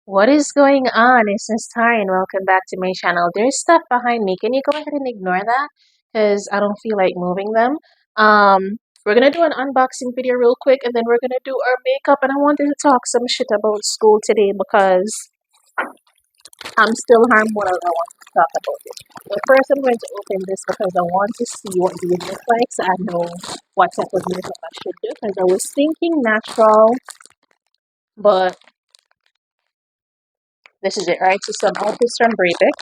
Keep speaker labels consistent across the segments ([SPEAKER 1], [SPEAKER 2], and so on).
[SPEAKER 1] What is going on? This is Ty and welcome back to my channel. There's stuff behind me. Can you go ahead and ignore that? Because I don't feel like moving them. We're gonna do an unboxing video real quick and then we're gonna do our makeup, and I wanted to talk some shit about school today because I'm still hormonal and I want to talk about it. But first I'm going to open this because I want to see what these look like so I know what type of makeup I should do, because I was thinking natural, but this is it, right? So some outfits from Breivik.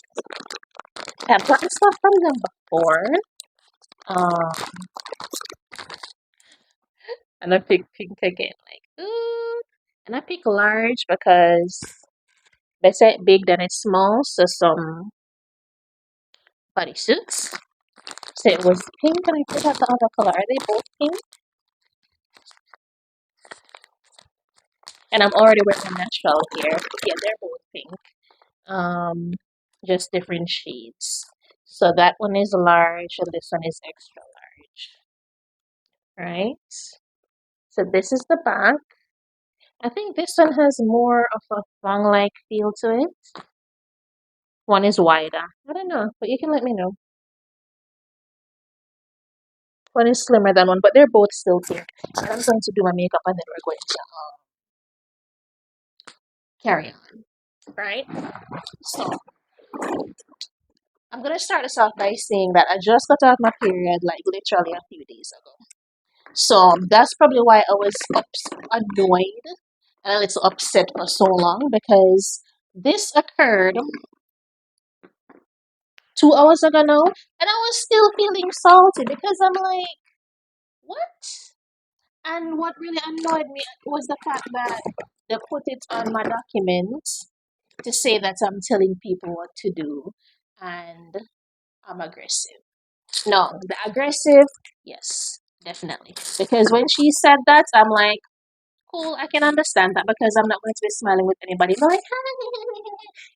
[SPEAKER 1] I've gotten stuff from them before. Um, and I pick pink again. Like, ooh. And I pick large because they say big, then it's small. So some bodysuits. So it was pink, and I forgot the other color. Are they both pink? And I'm already wearing a natural here. Yeah, they're both pink. Um, just different shades. So that one is large, and this one is extra large, right? So this is the back. I think this one has more of a thong-like feel to it. One is wider. I don't know, but you can let me know. One is slimmer than one, but they're both still pink. And I'm going to do my makeup and then we're going to carry on, right? So I'm gonna start this off by saying that I just got off my period like literally a few days ago. So that's probably why I was annoyed and a little upset for so long, because this occurred 2 hours ago now, and I was still feeling salty because I'm like, what? And what really annoyed me was the fact that they put it on my documents to say that I'm telling people what to do and I'm aggressive. No, the aggressive, yes, definitely. Because when she said that, I'm like, cool, I can understand that because I'm not going to be smiling with anybody. Like,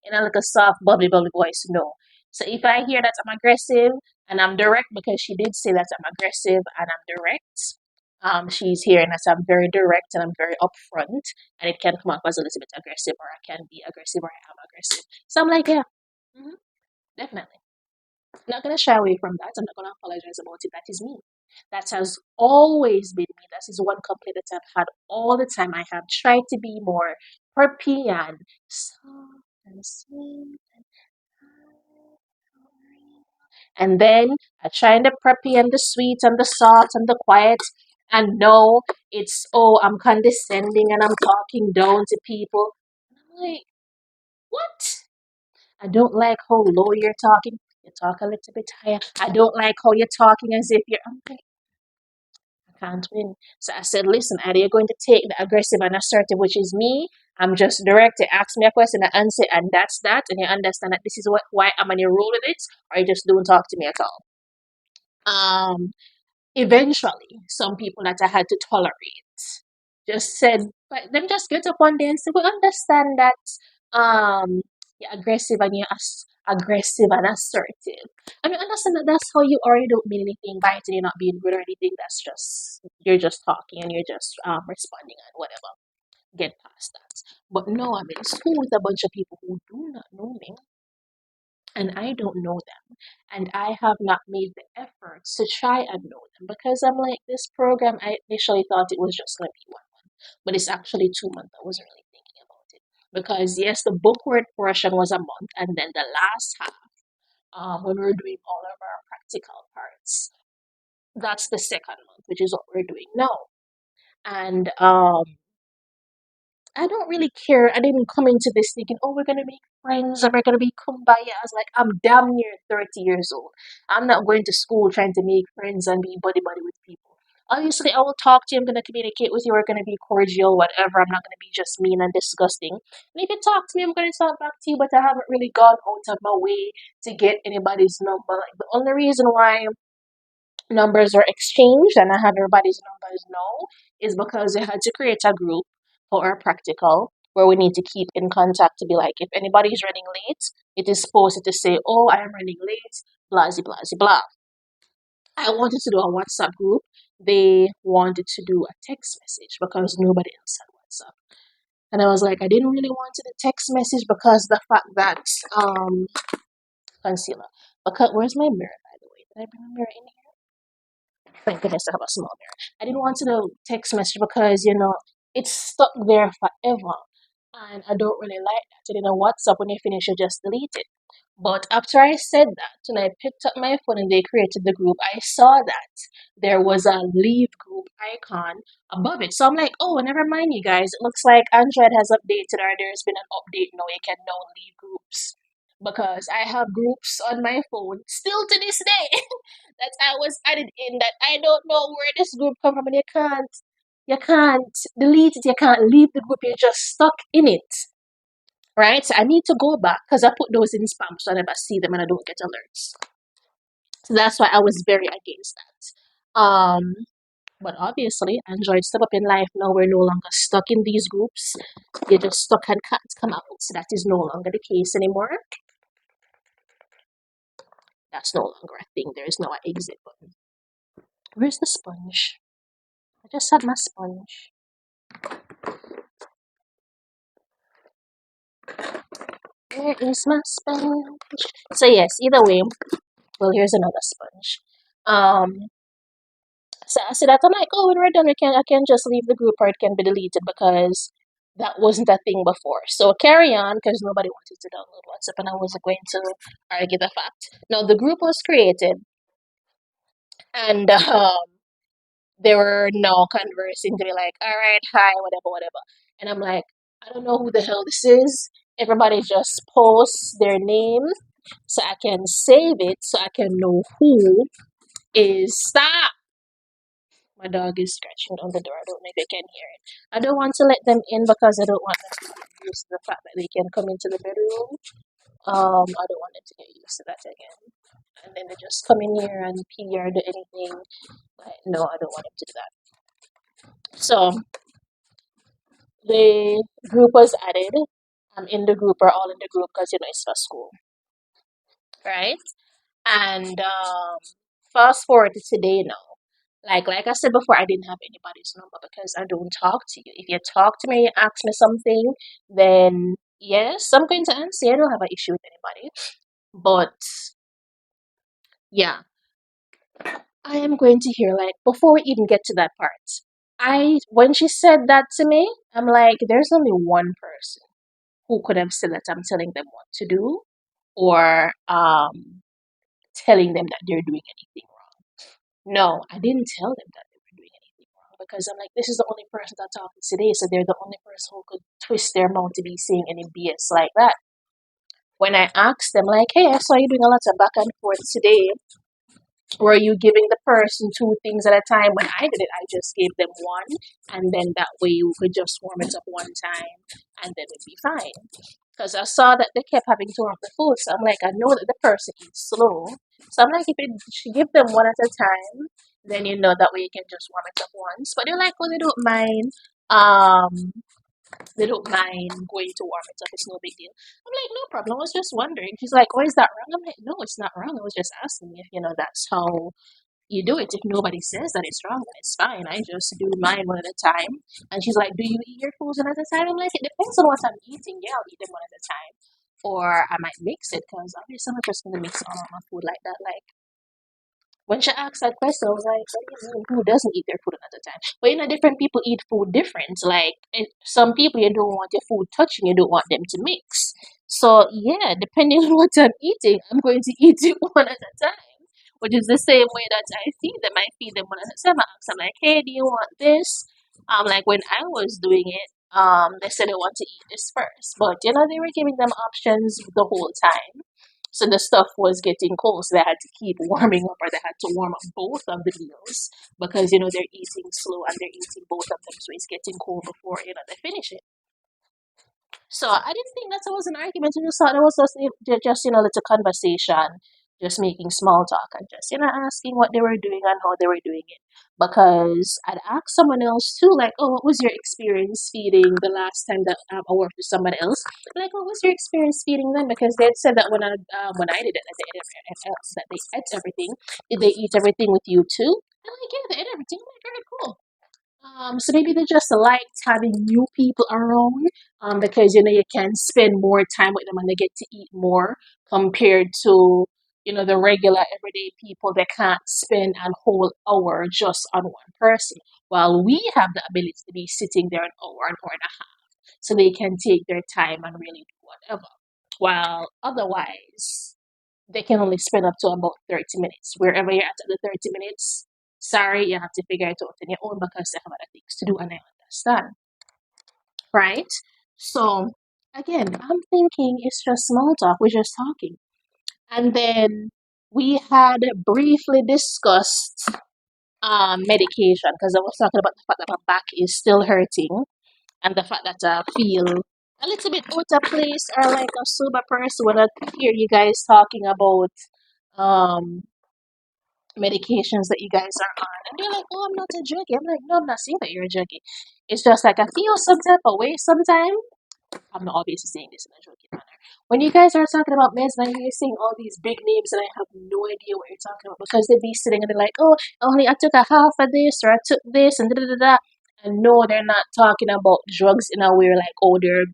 [SPEAKER 1] in a little soft, bubbly, bubbly voice. No. So if I hear that I'm aggressive and I'm direct, because she did say that I'm aggressive and I'm direct, she's hearing that I'm very direct and I'm very upfront, and it can come off as a little bit aggressive, or I can be aggressive, or I am aggressive. So I'm like, yeah, hmm, definitely. I'm not going to shy away from that. I'm not going to apologize about it. That is me. That has always been me. That is one complaint that I've had all the time. I have tried to be more preppy and soft and sweet and and then I try the preppy and the sweet and the soft and the quiet. And no, it's, oh, I'm condescending and I'm talking down to people. And I'm like, what? I don't like how low you're talking. You talk a little bit higher. I don't like how you're talking as if you're. I'm like, I can't win. So I said, listen, either you're going to take the aggressive and assertive, which is me. I'm just direct. You ask me a question, I answer, and that's that. And you understand that this is why I'm on your roll with it, or you just don't talk to me at all. Um, Eventually, some people that I had to tolerate just said, but them just get up one day and say, we understand that you're aggressive and aggressive and assertive. And we understand that that's how you are. You don't mean anything by it and you're not being rude or anything. That's just, you're just talking and you're just responding and whatever. Get past that. But no, I'm in school with a bunch of people who do not know me and I don't know them. And I have not made the efforts to try and know them, because I'm like, this program, I initially thought it was just going to be 1 month, but it's actually 2 months. I wasn't really thinking about it. Because, yes, the bookwork portion was a month, and then the last half, when we were doing all of our practical parts, that's the second month, which is what we're doing now. And I don't really care. I didn't come into this thinking, oh, we're gonna make friends and we're gonna be kumbaya. I was like, I'm damn near 30 years old. I'm not going to school trying to make friends and be buddy buddy with people. Obviously, I will talk to you. I'm gonna communicate with you. We're gonna be cordial, whatever. I'm not gonna be just mean and disgusting. And if you talk to me, I'm gonna talk back to you. But I haven't really gone out of my way to get anybody's number. Like, the only reason why numbers are exchanged and I have everybody's numbers now is because they had to create a group for our practical where we need to keep in contact to be like, if anybody's running late, it is supposed to say, oh, I am running late, blah, blah, blah. I wanted to do a WhatsApp group. They wanted to do a text message because nobody else had WhatsApp. And I was like, I didn't really want the text message because the fact that concealer. Because where's my mirror, by the way? Did I bring a mirror in here? Thank goodness I have a small mirror. I didn't want to know text message because it's stuck there forever, and I don't really like that. And WhatsApp, when you finish, you just delete it. But after I said that, and I picked up my phone and they created the group, I saw that there was a leave group icon above it. So I'm like, oh, never mind, you guys. It looks like Android has updated, or there's been an update now. You can now leave groups. Because I have groups on my phone still to this day that I was added in, that I don't know where this group come from, and you can't delete it, you can't leave the group, you're just stuck in it. Right? So I need to go back because I put those in spam so I never see them and I don't get alerts. So that's why I was very against that. But obviously, Android step up in life now. We're no longer stuck in these groups. You're just stuck and can't come out. So that is no longer the case anymore. That's no longer a thing. There is no exit button. Where's the sponge? I just had my sponge. Where is my sponge? So yes, either way, well, here's another sponge. So I said that I'm like, oh, when we're done, I can just leave the group or it can be deleted because that wasn't a thing before. So carry on because nobody wanted to download WhatsApp and I wasn't going to argue the fact. Now the group was created and they were now conversing to be like, all right, hi, whatever, whatever. And I'm like, I don't know who the hell this is. Everybody just posts their name so I can save it so I can know who is. Stop! My dog is scratching on the door. I don't know if you can hear it. I don't want to let them in because I don't want them to get used to the fact that they can come into the bedroom. I don't want them to get used to that again. And then they just come in here and pee or do anything. Like, no, I don't want them to do that. So the group was added. I'm in the group, or all in the group, because it's for school, right? And fast forward to today now. Like I said before, I didn't have anybody's number because I don't talk to you. If you talk to me, you ask me something, then yes, I'm going to answer. I don't have an issue with anybody. But yeah, I am going to hear, like, before we even get to that part. When she said that to me, I'm like, there's only one person who could have said that I'm telling them what to do, or telling them that they're doing anything wrong. No, I didn't tell them that they were doing anything wrong because I'm like, this is the only person that talking today, so they're the only person who could twist their mouth to be saying any BS like that. When I asked them, like, hey, I saw you doing a lot of back and forth today. Were you giving the person two things at a time? When I did it, I just gave them one, and then that way you could just warm it up one time, and then it'd be fine. Because I saw that they kept having to warm up the food, so I'm like, I know that the person eats slow. So I'm like, if you give them one at a time, then that way you can just warm it up once. But they're like, oh, they don't mind. They don't mind going to warm it up. It's no big deal. I'm like, no problem. I was just wondering. She's like, oh, is that wrong? I'm like, no, it's not wrong. I was just asking if that's how you do it. If nobody says that it's wrong, then it's fine. I just do mine one at a time. And she's like, do you eat your foods one at a time? I'm like, it depends on what I'm eating. Yeah, I'll eat them one at a time. Or I might mix it because obviously I'm not just going to mix all of my food like that. Like, when she asked that question, I was like, what do you mean, who doesn't eat their food at a time? But different people eat food different. Like, and some people, you don't want your food touching, you don't want them to mix. So, yeah, depending on what I'm eating, I'm going to eat it one at a time, which is the same way that I feed them. I feed them one at a time. I ask them, like, hey, do you want this? Like when I was doing it, they said they want to eat this first. But, they were giving them options the whole time. So the stuff was getting cold, so they had to keep warming up, or they had to warm up both of the meals because they're eating slow and they're eating both of them, so it's getting cold before they finish it. So I didn't think that was an argument. I just thought it was just a little conversation, just making small talk and just asking what they were doing and how they were doing it. Because I'd asked someone else too, like, oh, what was your experience feeding the last time that I worked with somebody else? Like, what was your experience feeding them? Because they had said that when I did it, that they ate everything. Did they eat everything with you too? I'm like, yeah, they ate everything. I'm like, very cool. So maybe they just liked having new people around, because you can spend more time with them and they get to eat more compared to the regular everyday people that can't spend a whole hour just on one person. While we have the ability to be sitting there an hour and a half, so they can take their time and really do whatever. While otherwise, they can only spend up to about 30 minutes. Wherever you're at the 30 minutes, sorry, you have to figure it out on your own because they have other things to do and I understand, right? So, again, I'm thinking it's just small talk. We're just talking. And then we had briefly discussed medication because I was talking about the fact that my back is still hurting and the fact that I feel a little bit out of place or like a sober person when I hear you guys talking about um medications that you guys are on. And they're like, oh, I'm not a junkie. I'm like, no, I'm not saying that you're a junkie. It's just like I feel some type of way sometimes. I'm not obviously saying this in a joking manner. When you guys are talking about meds and you're saying all these big names and I have no idea what you're talking about because they'd be sitting and they're like, oh, only I took a half of this or I took this and da da da da. And no, they're not talking about drugs in a way like, oh, they're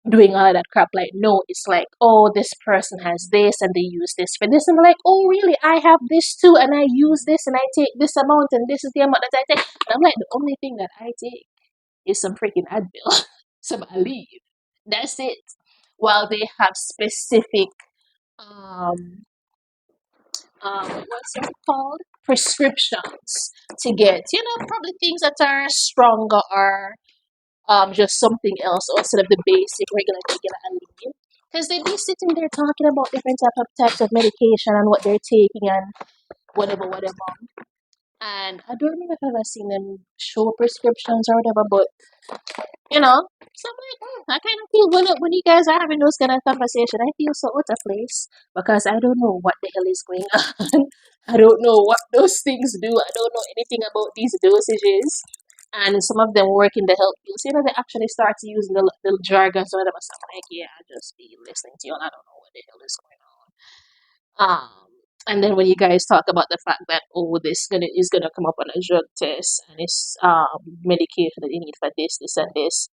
[SPEAKER 1] doing all of that crap. Like, no, it's like, oh, this person has this and they use this for this. And they're like, oh, really? I have this too and I use this and I take this amount and this is the amount that I take. And I'm like, the only thing that I take is some freaking Advil, some Aleve. That's it. While they have specific, um, what's it called? Prescriptions to get, probably things that are stronger or just something else instead of the basic regular Aleve. Because they'd be sitting there talking about different types of medication and what they're taking and whatever. And I don't remember if I've ever seen them show prescriptions or whatever, but so I'm like, I kind of feel when you guys are having those kind of conversation, I feel so out of place because I don't know what the hell is going on. I don't know what those things do. I don't know anything about these dosages. And some of them work in the health field. So, they actually start to use the jargons or whatever. So I'm like, yeah, I just be listening to you and I don't know what the hell is going on. And then when you guys talk about the fact that this is gonna come up on a drug test and it's medication that you need for this and this,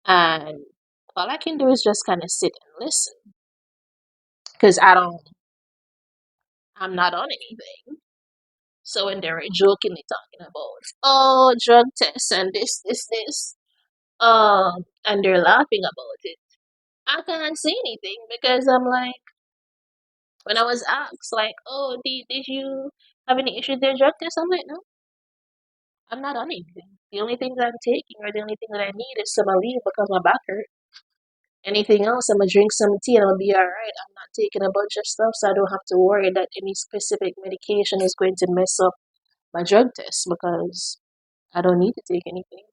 [SPEAKER 1] and all I can do is just kind of sit and listen because I'm not on anything. So when they're jokingly talking about drug tests and this, and they're laughing about it, I can't say anything because I'm like, when I was asked like, oh, did you have any issues with their drug test? I'm like, no, I'm not on anything. The only thing that I'm taking or the only thing that I need is some Aleve because my back hurt. Anything else, I'm gonna drink some tea and I'll be alright. I'm not taking a bunch of stuff, so I don't have to worry that any specific medication is going to mess up my drug test because I don't need to take anything.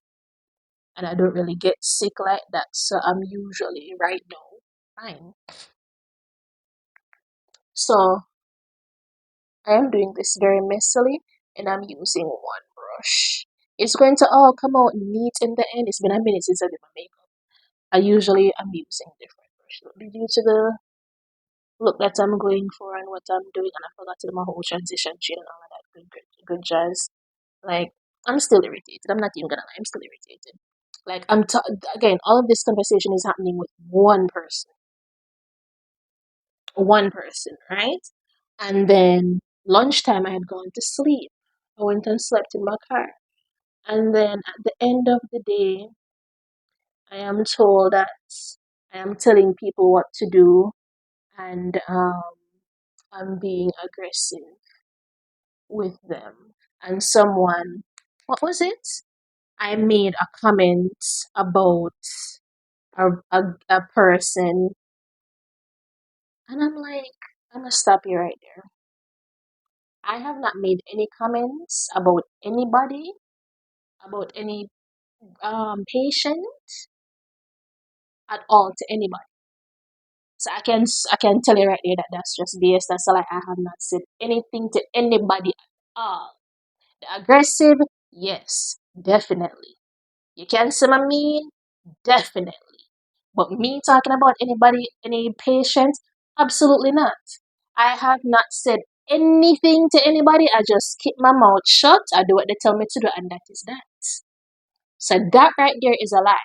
[SPEAKER 1] And I don't really get sick like that, so I'm usually right now fine. So I am doing this very messily and I'm using one brush. It's going to all come out neat in the end. It's been a minute since I did my makeup. I usually am using different brushes due to the look that I'm going for and what I'm doing, and I forgot to do my whole transition chain and all of that good jazz. Like, I'm still irritated. I'm not even gonna lie, I'm still irritated. Like, again, all of this conversation is happening with one person, right? And then lunchtime, I had gone to sleep. I went and slept in my car, and then at the end of the day, I am told that I am telling people what to do, and I'm being aggressive with them. And someone, what was it? I made a comment about a person, and I'm like, I'm gonna stop you right there. I have not made any comments about anybody, about any patient at all to anybody. So I can tell you right there that that's just BS. That's like I have not said anything to anybody at all. The aggressive, yes, definitely. You can say I mean, definitely. But me talking about anybody, any patient, absolutely not. I have not said anything to anybody. I just keep my mouth shut. I do what they tell me to do, and that is that. So that right there is a lie.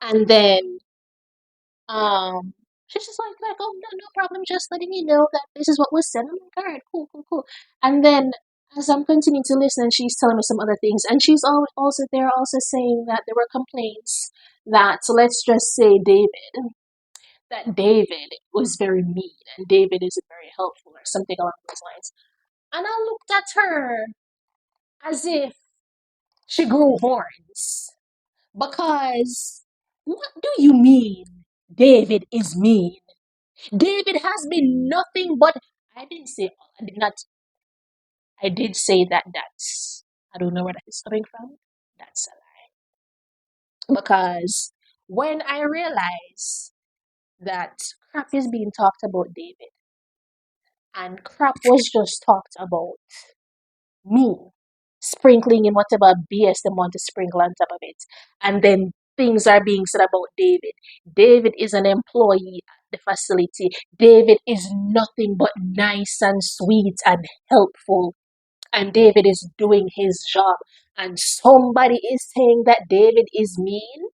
[SPEAKER 1] And then she's just like, oh no, no problem, just letting you know that this is what was said. I'm like, all right, cool, cool, cool. And then as I'm continuing to listen, she's telling me some other things, and she's also there, also saying that there were complaints that, so let's just say David was very mean and David isn't very helpful or something along those lines. And I looked at her as if she grew horns. Because what do you mean David is mean? David has been nothing but, I didn't say, I did not, I did say that's, I don't know where that is coming from. That's a lie. Because when I realized that crap is being talked about David, and crap was just talked about me, sprinkling in whatever BS they want to sprinkle on top of it. And then things are being said about David. David is an employee at the facility. David is nothing but nice and sweet and helpful. And David is doing his job. And somebody is saying that David is mean.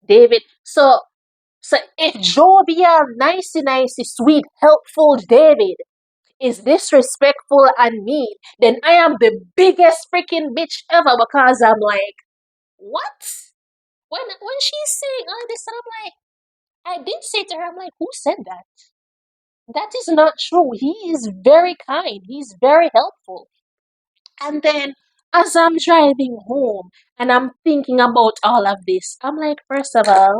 [SPEAKER 1] David, so if jovial, nicey, nicey, sweet, helpful David is disrespectful and mean, then I am the biggest freaking bitch ever, because I'm like, what? When she's saying all this, and I'm like, I did say to her, I'm like, who said that? That is not true. He is very kind. He's very helpful. And then as I'm driving home and I'm thinking about all of this, I'm like, first of all,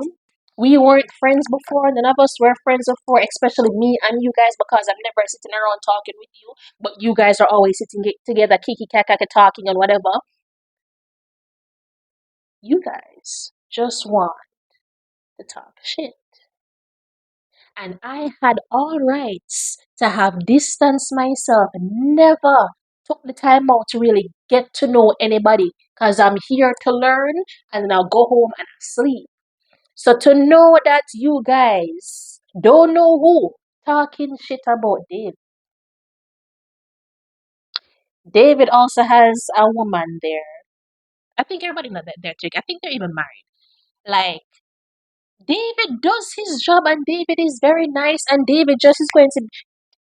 [SPEAKER 1] we weren't friends before. None of us were friends before, especially me and you guys, because I'm never sitting around talking with you. But you guys are always sitting together, kiki kaka talking and whatever. You guys just want to talk shit. And I had all rights to have distanced myself, never took the time out to really get to know anybody, because I'm here to learn and then I'll go home and sleep. So to know that you guys don't know who talking shit about David. David also has a woman there. I think everybody know that they're together. I think they're even married. Like, David does his job and David is very nice and David just is going to,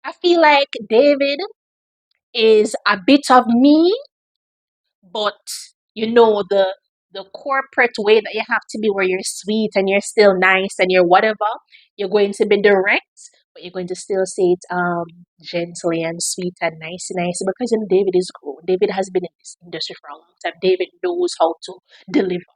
[SPEAKER 1] I feel like David is a bit of me, but the corporate way that you have to be, where you're sweet and you're still nice and you're whatever. You're going to be direct, but you're going to still say it gently and sweet and nice, because David is grown. David has been in this industry for a long time. David knows how to deliver,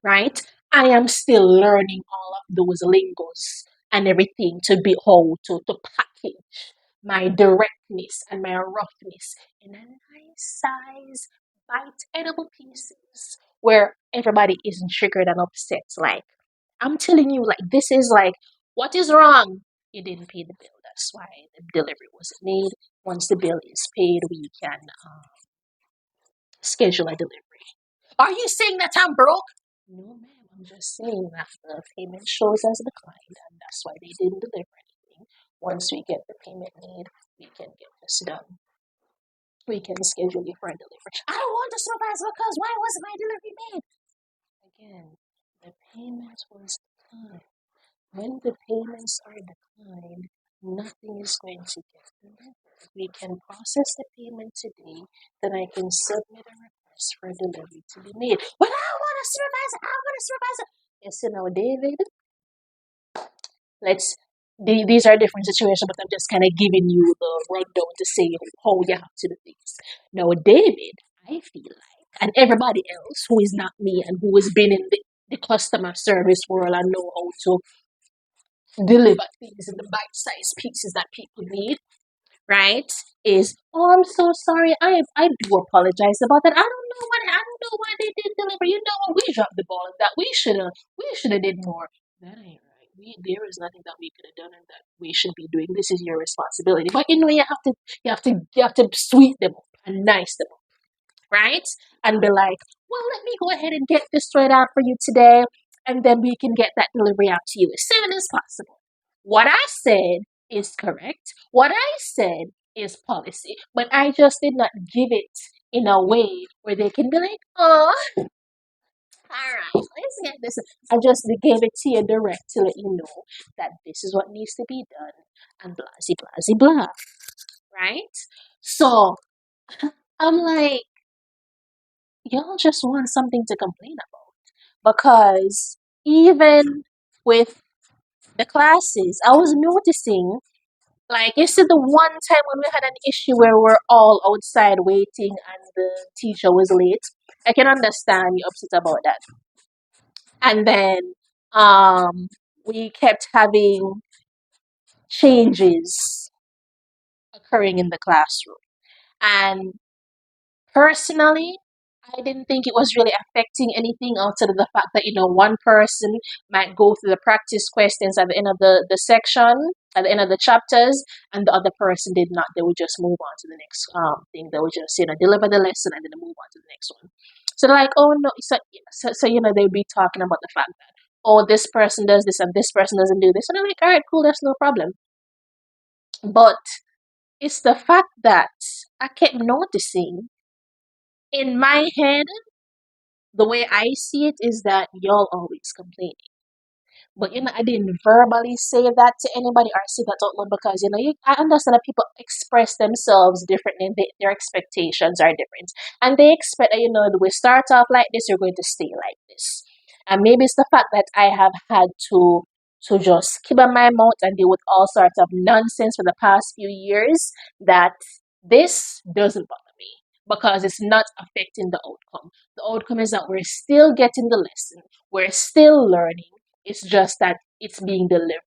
[SPEAKER 1] right? I am still learning all of those lingos and everything to be how to package my directness and my roughness in a nice size, bite edible pieces where everybody isn't triggered and upset. Like, I'm telling you, like, this is like, what is wrong? You didn't pay the bill. That's why the delivery wasn't made. Once the bill is paid, we can schedule a delivery. Are you saying that I'm broke? No, ma'am. I'm just saying that the payment shows as declined, and that's why they didn't deliver anything. Once we get the payment made, we can get this done. We can schedule you for a delivery. I don't want to surprise because why wasn't my delivery made? Again, the payment was declined. When the payments are declined, nothing is going to get delivered. We can process the payment today, then I can submit a request for delivery to be made. But I want to supervise it. I want to supervise it. Yes, you know, David, let's. These are different situations, but I'm just kind of giving you the rundown to say how you have to do things. Now, David, I feel like, and everybody else who is not me and who has been in the customer service world and know how to deliver things in the bite-sized pieces that people need, right? Is, oh, I'm so sorry. I do apologize about that. I don't know why they didn't deliver. You know what? We dropped the ball on that. We should have did more. That ain't right. There is nothing that we could have done and that we should be doing. This is your responsibility. But you have to sweet them up and nice them up, right? And be like, well, let me go ahead and get this straight out for you today, and then we can get that delivery out to you as soon as possible. What I said is correct. What I said is policy, but I just did not give it in a way where they can be like, oh, all right, let's get this. I just gave it to you direct to let you know that this is what needs to be done and blah, blah, blah, right? So I'm like, y'all just want something to complain about because even with the classes, I was noticing like you see the one time when we had an issue where we're all outside waiting and the teacher was late. I can understand you're upset about that. And then we kept having changes occurring in the classroom. And personally, I didn't think it was really affecting anything outside of the fact that, one person might go through the practice questions at the end of the section, at the end of the chapters, and the other person did not. They would just move on to the next thing. They would just, deliver the lesson and then move on to the next one. So they're like, oh no, so they'd be talking about the fact that, oh, this person does this and this person doesn't do this. And I'm like, all right, cool, that's no problem. But it's the fact that I kept noticing in my head, the way I see it is that y'all always complain. But I didn't verbally say that to anybody or say that out loud because I understand that people express themselves differently. Their expectations are different, and they expect that we start off like this, you're going to stay like this. And maybe it's the fact that I have had to just keep on my mouth and deal with all sorts of nonsense for the past few years that this doesn't bother me because it's not affecting the outcome. The outcome is that we're still getting the lesson, we're still learning. It's just that it's being delivered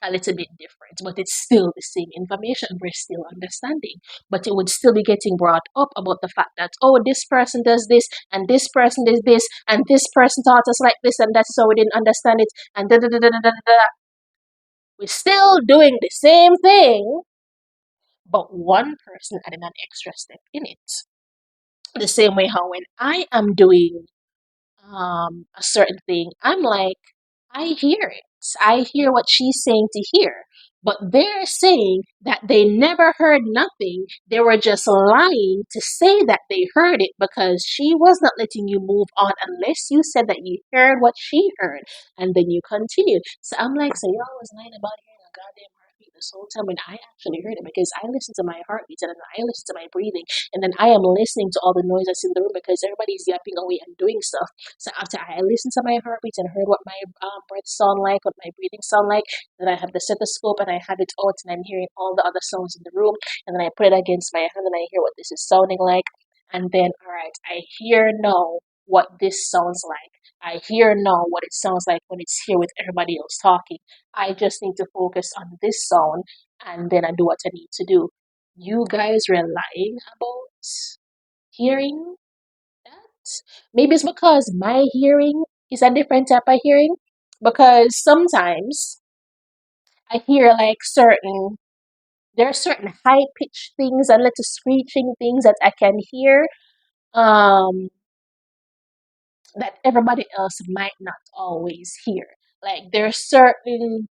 [SPEAKER 1] a little bit different, but it's still the same information. We're still understanding. But it would still be getting brought up about the fact that, oh, this person does this, and this person does this, and this person taught us like this, and that's so we didn't understand it, and da da da da da da da. We're still doing the same thing, but one person adding an extra step in it. The same way how when I am doing a certain thing, I'm like, I hear it. I hear what she's saying to hear. But they're saying that they never heard nothing. They were just lying to say that they heard it because she was not letting you move on unless you said that you heard what she heard and then you continued. So I'm like, so y'all was lying about hearing a goddamn heartbeat this whole time when I actually heard it because I listened to my heartbeats and then I listened to my breathing and then I am listening to all the noise that's in the room because everybody's yapping away and doing stuff. So after I listened to my heartbeat and heard what my breath sound like, what my breathing sound like, then I have the stethoscope and I have it out and I'm hearing all the other sounds in the room, and then I put it against my hand and I hear what this is sounding like, and then all right, I hear now what this sounds like. I hear now what it sounds like when it's here with everybody else talking. I just need to focus on this sound and then I do what I need to do. You guys were lying about hearing that? Maybe it's because my hearing is a different type of hearing. Because sometimes I hear like there are certain high pitched things and little screeching things that I can hear um, that everybody else might not always hear. Like there are certain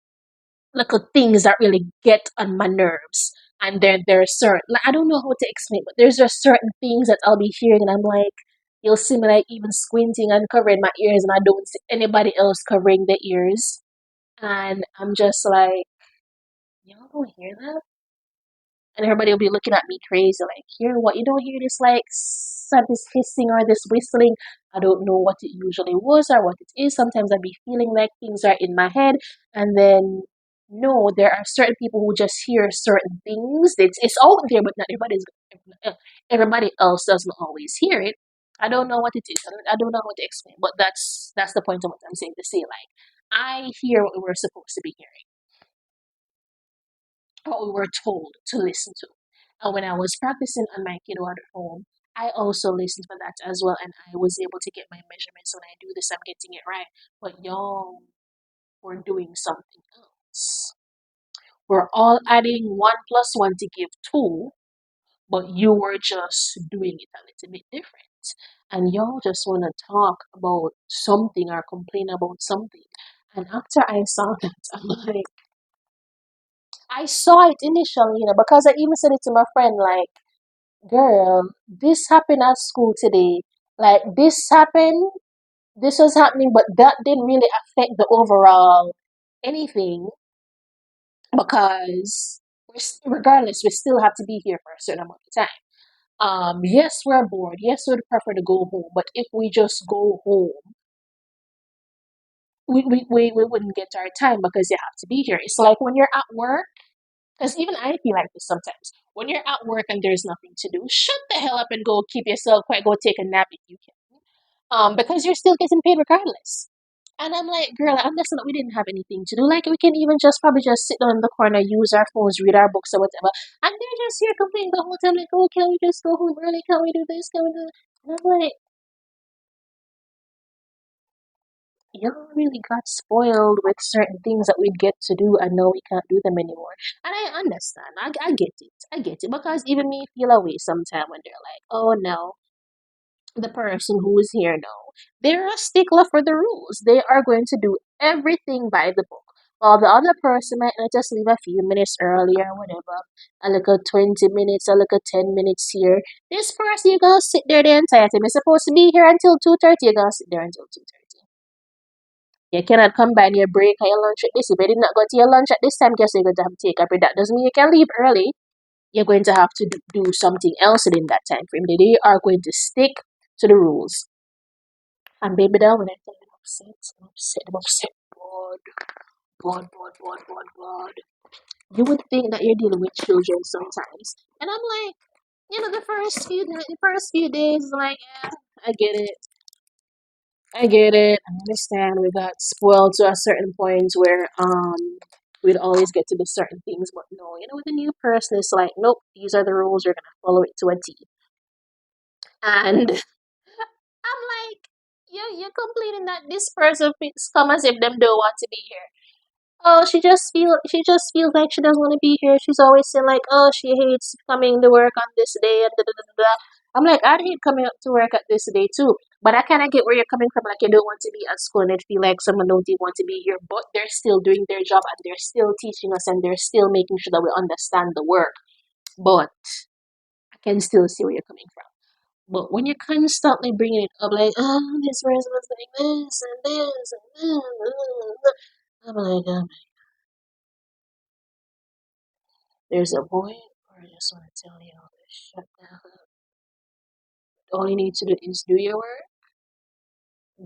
[SPEAKER 1] little things that really get on my nerves. And then there are certain, like, I don't know how to explain, but there's just certain things that I'll be hearing, and I'm like, you'll see me like even squinting and covering my ears, and I don't see anybody else covering their ears. And I'm just like, y'all don't hear that? And everybody will be looking at me crazy, like, hear what? You don't hear this, like, this hissing or this whistling? I don't know what it usually was or what it is. Sometimes I be feeling like things are in my head, and then no, there are certain people who just hear certain things. It's out there, but not everybody else doesn't always hear it. I don't know what it is. I don't know how to explain, but that's the point of what I'm saying to say. Like, I hear what we're supposed to be hearing, what we were told to listen to. And when I was practicing on my kiddo at home, I also listened for that as well, and I was able to get my measurements. When I do this, I'm getting it right. But y'all were doing something else. We're all adding 1 plus 1 to give 2, but you were just doing it a little bit different. And y'all just want to talk about something or complain about something. And after I saw that, I'm like, I saw it initially, because I even said it to my friend, like, girl, this happened at school today. Like, this happened, this was happening, but that didn't really affect the overall anything because regardless, we still have to be here for a certain amount of time. Yes, we're bored. Yes, we'd prefer to go home, but if we just go home, we wouldn't get our time because you have to be here. It's like when you're at work, because even I feel like this sometimes. When you're at work and there's nothing to do, shut the hell up and go keep yourself quiet, go take a nap if you can. Because you're still getting paid regardless. And I'm like, girl, I understand that we didn't have anything to do. Like, we can even just probably just sit down in the corner, use our phones, read our books or whatever. And they're just here complaining the whole time, like, oh, can we just go home early? Can we do this? Can we do that? And I'm like, y'all really got spoiled with certain things that we'd get to do and now we can't do them anymore. And I understand. I get it. I get it. Because even me feel away sometime when they're like, oh no, the person who is here now, they're a stickler for the rules. They are going to do everything by the book. While the other person might not just leave a few minutes earlier or whatever, a little 20 minutes, a little 10 minutes here. This person, you're going to sit there the entire time. You're supposed to be here until 2:30. You're going to sit there until 2:30. You cannot combine your break and your lunch at this. If you did not go to your lunch at this time, guess you're going to have to take a break. That doesn't mean you can leave early. You're going to have to do something else within that time frame. They are going to stick to the rules. And baby, that when I tell you I'm upset, bored, bored, bored, bored, bored, bored. You would think that you're dealing with children sometimes. And I'm like, the first few days, like, yeah, I get it. I get it. I understand we got spoiled to a certain point where we'd always get to do certain things, but no, with a new person, it's like, nope, these are the rules. You're gonna follow it to a T. And I'm like, you're complaining that this person feels come as if them don't want to be here. Oh, she just feels like she doesn't want to be here. She's always saying like, oh, she hates coming to work on this day and da da da da. Da. I'm like, I'd hate coming up to work at this day too. But I kind of get where you're coming from. Like, you don't want to be at school and it feel like someone don't even want to be here, but they're still doing their job and they're still teaching us and they're still making sure that we understand the work. But I can still see where you're coming from. But when you're constantly bringing it up, like, oh, this person was like this and this and this, I'm like, there's a point where I just want to tell you all to shut down. All you need to do is do your work,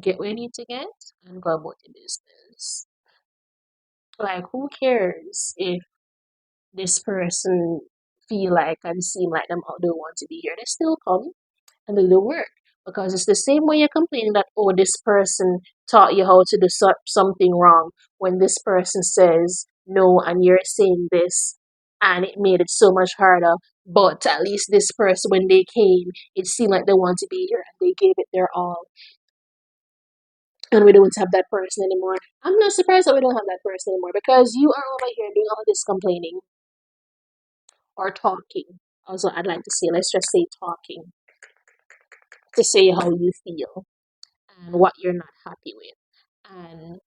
[SPEAKER 1] get what you need to get, and go about your business. Like, who cares if this person feel like and seem like them don't want to be here? They still come and do the work. Because it's the same way you're complaining that, oh, this person taught you how to do something wrong when this person says no and you're saying this and it made it so much harder. But at least this person, when they came, it seemed like they want to be here and they gave it their all. And we don't have that person anymore. I'm not surprised that we don't have that person anymore because you are over here doing all this complaining or talking. Also, I'd like to say, let's just say talking to say how you feel and what you're not happy with. And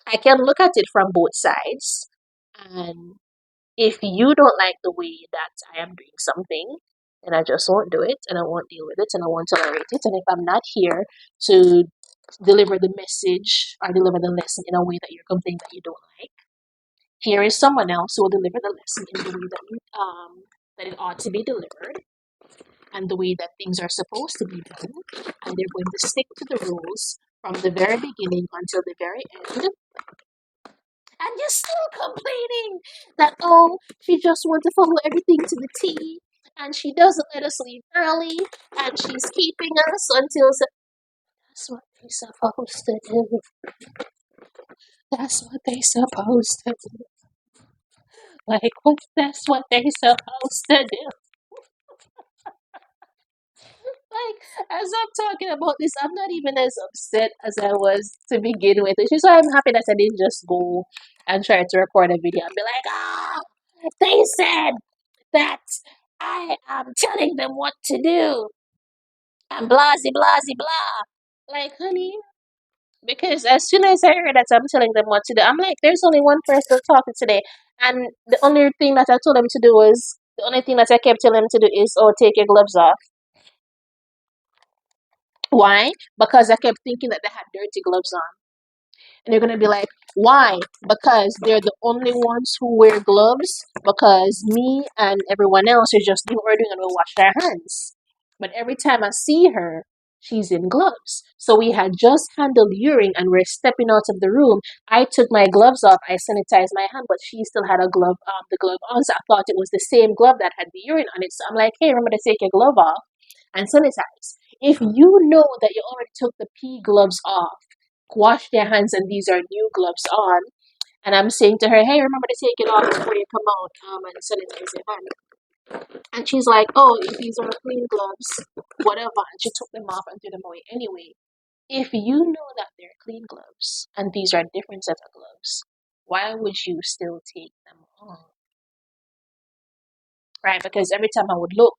[SPEAKER 1] I can look at it from both sides. And if you don't like the way that I am doing something, then I just won't do it and I won't deal with it and I won't tolerate it. And if I'm not here to deliver the message or deliver the lesson in a way that you're complaining that you don't like, here is someone else who will deliver the lesson in the way that it ought to be delivered and the way that things are supposed to be done. And they're going to stick to the rules from the very beginning until the very end. And you're still complaining that, oh, she just wants to follow everything to the T. And she doesn't let us leave early. And she's keeping us until. That's what they're supposed to do. That's what they're supposed to do. Like, what? That's what they're supposed to do. Like, as I'm talking about this, I'm not even as upset as I was to begin with. Which is why I'm happy that I didn't just go and try to record a video and be like, oh, they said that I am telling them what to do and blah, blah, blah. Like, honey, because as soon as I heard that I'm telling them what to do, I'm like, there's only one person talking today. And the only thing that I told them to do was the only thing that I kept telling them to do is, oh, take your gloves off. Why? Because I kept thinking that they had dirty gloves on. And they're gonna be like, why? Because they're the only ones who wear gloves. Because me and everyone else is just doing what we're doing and we wash our hands. But every time I see her, she's in gloves. So we had just handled urine and we're stepping out of the room. I took my gloves off. I sanitized my hand, but she still had the glove on. So I thought it was the same glove that had the urine on it. So I'm like, hey, remember to take your glove off and sanitize. If you know that you already took the pee gloves off, wash their hands and these are new gloves on, and I'm saying to her, hey, remember to take it off before you come out and sanitize your hand. And she's like, oh, if these are clean gloves, whatever. And she took them off and threw them away anyway. If you know that they're clean gloves and these are different set of gloves, why would you still take them off? Right? Because every time I would look,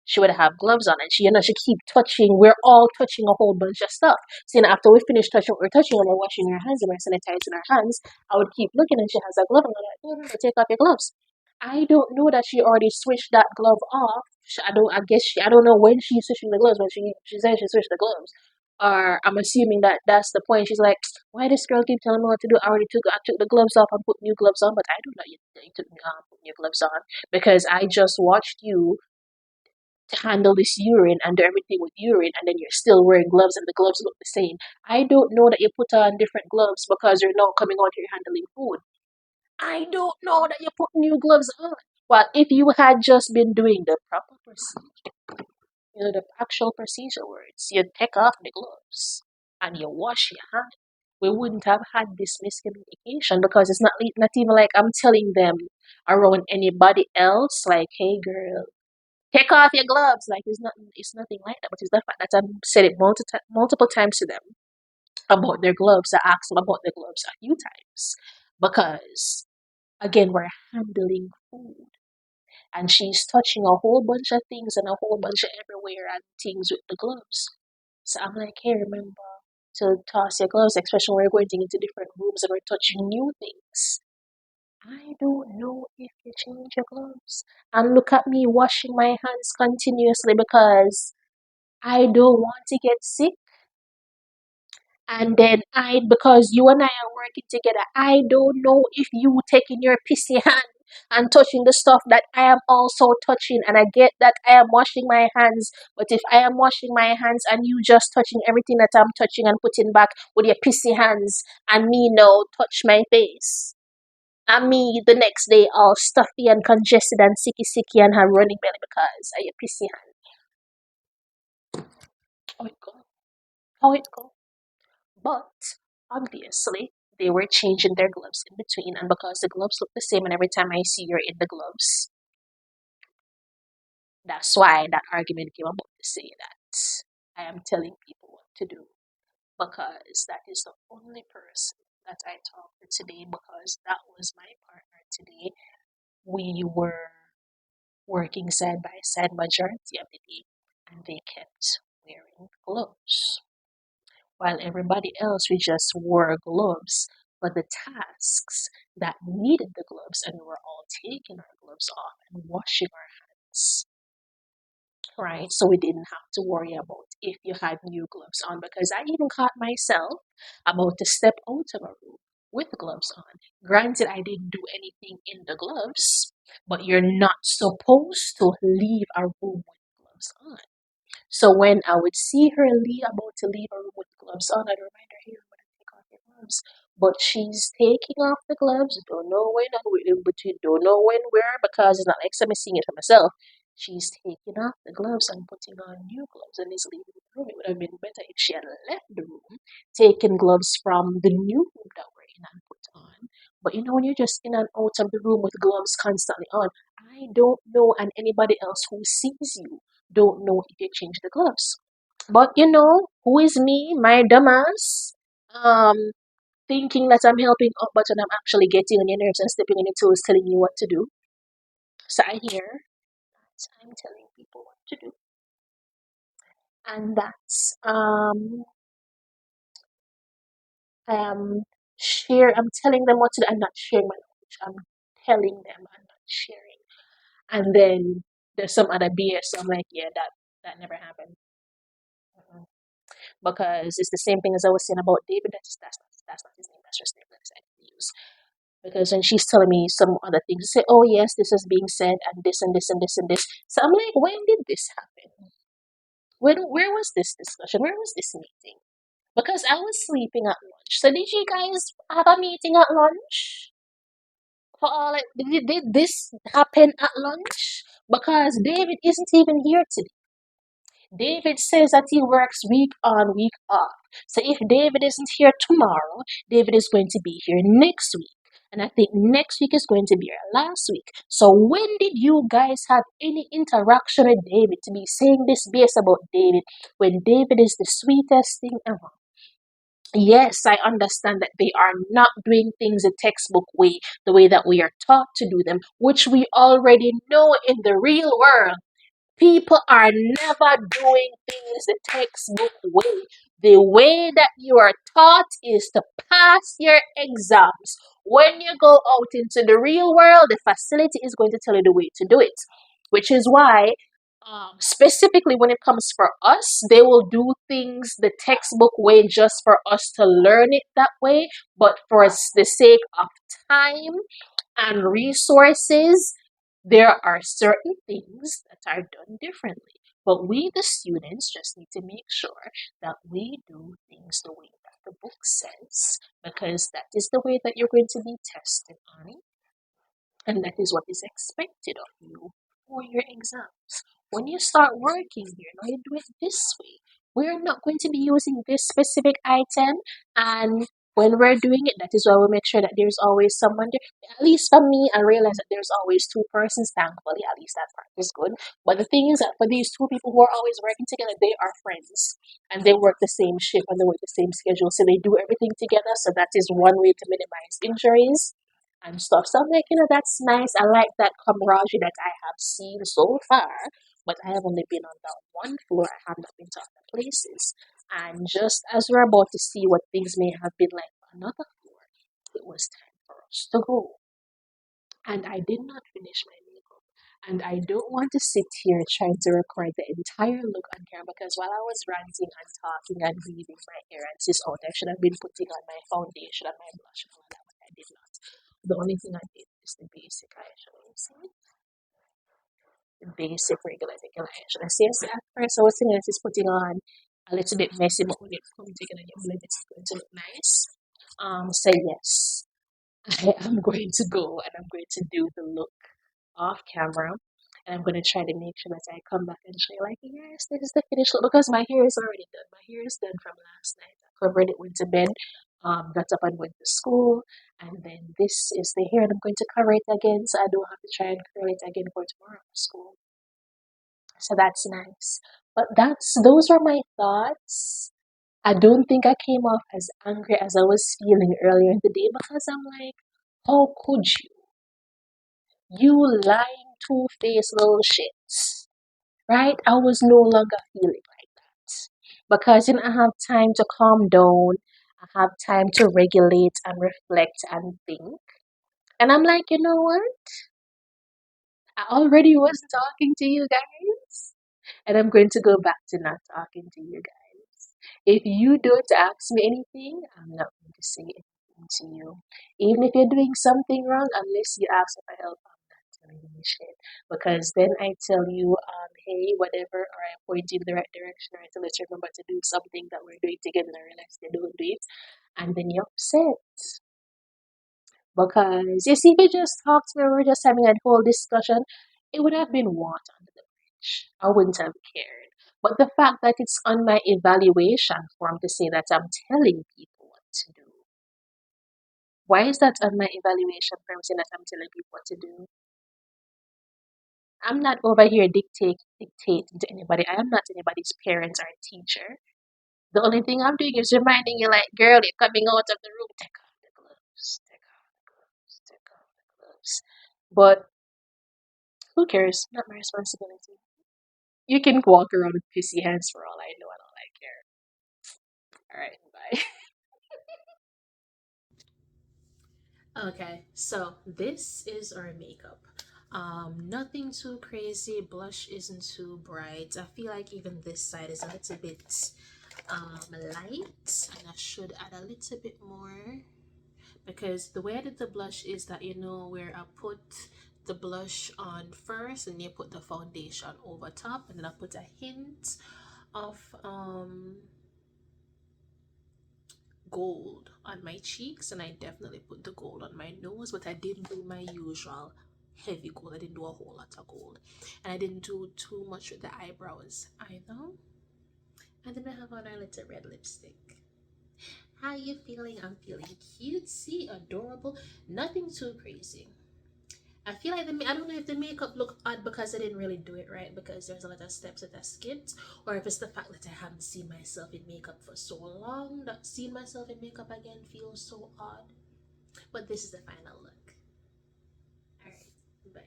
[SPEAKER 1] she would have gloves on, and she keep touching. We're all touching a whole bunch of stuff. So, after we finish touching what we're touching, and we're washing our hands and we're sanitizing our hands, I would keep looking, and she has a glove, and I'm like, oh, no, no, take off your gloves. I don't know that she already switched that glove off. I don't. I guess I don't know when she's switching the gloves. When she said she switched the gloves, or I'm assuming that that's the point. She's like, why this girl keep telling me what to do? I took the gloves off and put new gloves on, but I don't know you took put new gloves on because I just watched you to handle this urine and do everything with urine, and then you're still wearing gloves and the gloves look the same. I don't know that you put on different gloves because you're not coming out here handling food. I don't know that you put new gloves on. Well, if you had just been doing the proper procedure, the actual procedure words, you take off the gloves and you wash your hands, we wouldn't have had this miscommunication because it's not even like I'm telling them around anybody else, like, hey girl, take off your gloves. Like it's nothing like that. But it's the fact that I've said it multiple times to them about their gloves. I asked them about their gloves a few times because again we're handling food and she's touching a whole bunch of things and a whole bunch of everywhere and things with the gloves. So I'm like, hey, remember to toss your gloves, especially when we're going into different rooms and we're touching new things. I don't know if you change your gloves. And look at me washing my hands continuously because I don't want to get sick. And then because you and I are working together, I don't know if you taking your pissy hand and touching the stuff that I am also touching. And I get that I am washing my hands, but if I am washing my hands and you just touching everything that I'm touching and putting back with your pissy hands, and me no touch my face. And me the next day all stuffy and congested and sicky and have running belly because of your pissy hand. How it go? How it go? But obviously they were changing their gloves in between, and because the gloves look the same, and every time I see you're in the gloves, that's why that argument came about to say that I am telling people what to do because that is the only person that I talked to today because that was my partner today. We were working side by side majority of the day, and they kept wearing gloves. While everybody else, we just wore gloves for the tasks that needed the gloves, and we were all taking our gloves off and washing our hands. Right, so we didn't have to worry about if you had new gloves on because I even caught myself about to step out of a room with gloves on. Granted, I didn't do anything in the gloves, but you're not supposed to leave a room with gloves on. So when I would see her about to leave her room with gloves on, I'd remind her, hey, remember to take off your gloves. But she's taking off the gloves, don't know when and where, but you don't know when where because it's not like I'm seeing it for myself. She's taking off the gloves and putting on new gloves and is leaving the room. It would have been better if she had left the room, taken gloves from the new room that we're in and put on. But when you're just in and out of the room with gloves constantly on, I don't know, and anybody else who sees you don't know if you change the gloves. But who is me, my dumbass, thinking that I'm helping out, but when I'm actually getting on your nerves and stepping on your toes, telling you what to do. So I hear that I'm telling people what to do, and that's I am I'm telling them what to do. I'm not sharing my knowledge. I'm telling them and not sharing. And then there's some other BS. So I'm like, yeah, that never happened. Mm-mm. Because it's the same thing as I was saying about David. That's not his name. That's just the name that I decided to use. Because when she's telling me some other things, say, oh yes, this is being said, and this and this and this and this. So I'm like, when did this happen? Where was this discussion? Where was this meeting? Because I was sleeping at lunch. So did you guys have a meeting at lunch? For all it, did this happen at lunch? Because David isn't even here today. David says that he works week on, week off. So if David isn't here tomorrow, David is going to be here next week. And I think next week is going to be our last week. So when did you guys have any interaction with David to be saying this BS about David when David is the sweetest thing ever? Yes, I understand that they are not doing things the textbook way, the way that we are taught to do them, which we already know in the real world. People are never doing things the textbook way. The way that you are taught is to pass your exams. When you go out into the real world, the facility is going to tell you the way to do it, which is why, specifically when it comes for us, they will do things the textbook way just for us to learn it that way. But for the sake of time and resources, there are certain things that are done differently. But we, the students, just need to make sure that we do things the way that the book says, because that is the way that you're going to be tested on, and that is what is expected of you for your exams. When you start working here, now you do it this way. We're not going to be using this specific item, and when we're doing it, that is why we make sure that there's always someone there. At least for me, I realize that there's always two persons, thankfully, at least that part is good. But the thing is that for these two people who are always working together, they are friends. And they work the same shift and they work the same schedule. So they do everything together. So that is one way to minimize injuries and stuff. So I'm like, that's nice. I like that camaraderie that I have seen so far, but I have only been on that one floor. I have not been to other places. And just as we're about to see what things may have been like on another floor, it was time for us to go. And I did not finish my makeup. And I don't want to sit here trying to record the entire look on camera because while I was ranting and talking and weaving my hair and sis out, I should have been putting on my foundation and my blush and all that, but I did not. The only thing I did is the basic eyeshadow. The basic regular eyeshadow. Yes, at first I was thinking that it's putting on a little bit messy, but when it comes together, you believe it's going to look nice. So yes, I am going to go and I'm going to do the look off camera. And I'm going to try to make sure that I come back and show you, like, yes, this is the finished look because my hair is already done. My hair is done from last night. I covered it, went to bed, got up and went to school. And then this is the hair, and I'm going to cover it again so I don't have to try and curl it again for tomorrow for school. So that's nice. But those are my thoughts. I don't think I came off as angry as I was feeling earlier in the day because I'm like, how could you? You lying two-faced little shits. Right? I was no longer feeling like that. Because I have time to calm down. I have time to regulate and reflect and think. And I'm like, you know what? I already was talking to you guys. And I'm going to go back to not talking to you guys. If you don't ask me anything, I'm not going to say anything to you. Even if you're doing something wrong, unless you ask for help, I'm not telling you shit. Because then I tell you, hey, whatever, or I point you in the right direction, or I tell you to remember to do something that we're doing together, and I realize they don't do it, and then you're upset. Because you see, if you just talked to me, we were just having a whole discussion, it would have been water under the bridge. I wouldn't have cared. But the fact that it's on my evaluation form to say that I'm telling people what to do. Why is that on my evaluation form saying that I'm telling people what to do? I'm not over here dictating to anybody. I am not anybody's parents or teacher. The only thing I'm doing is reminding you, like, girl, you're coming out of the room. Take off the gloves. Take off the gloves. Take off the gloves. But who cares? Not my responsibility. You can walk around with pissy hands for all I know and all I care. Alright, bye. Okay, so this is our makeup. Nothing too crazy. Blush isn't too bright. I feel like even this side is a little bit light, and I should add a little bit more because the way I did the blush is that where I put the blush on first and you put the foundation over top, and then I put a hint of gold on my cheeks, and I definitely put the gold on my nose, but I didn't do my usual heavy gold. I didn't do a whole lot of gold, and I didn't do too much with the eyebrows either. And then I have on our little red lipstick. How you feeling? I'm feeling cutesy, adorable, nothing too crazy. I feel like I don't know if the makeup looked odd because I didn't really do it right, because there's a lot of steps that I skipped, or if it's the fact that I haven't seen myself in makeup for so long that seeing myself in makeup again feels so odd. But this is the final look. Alright, bye.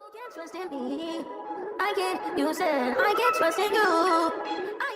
[SPEAKER 2] You can't trust in me. I can't. You said I can't trust in you.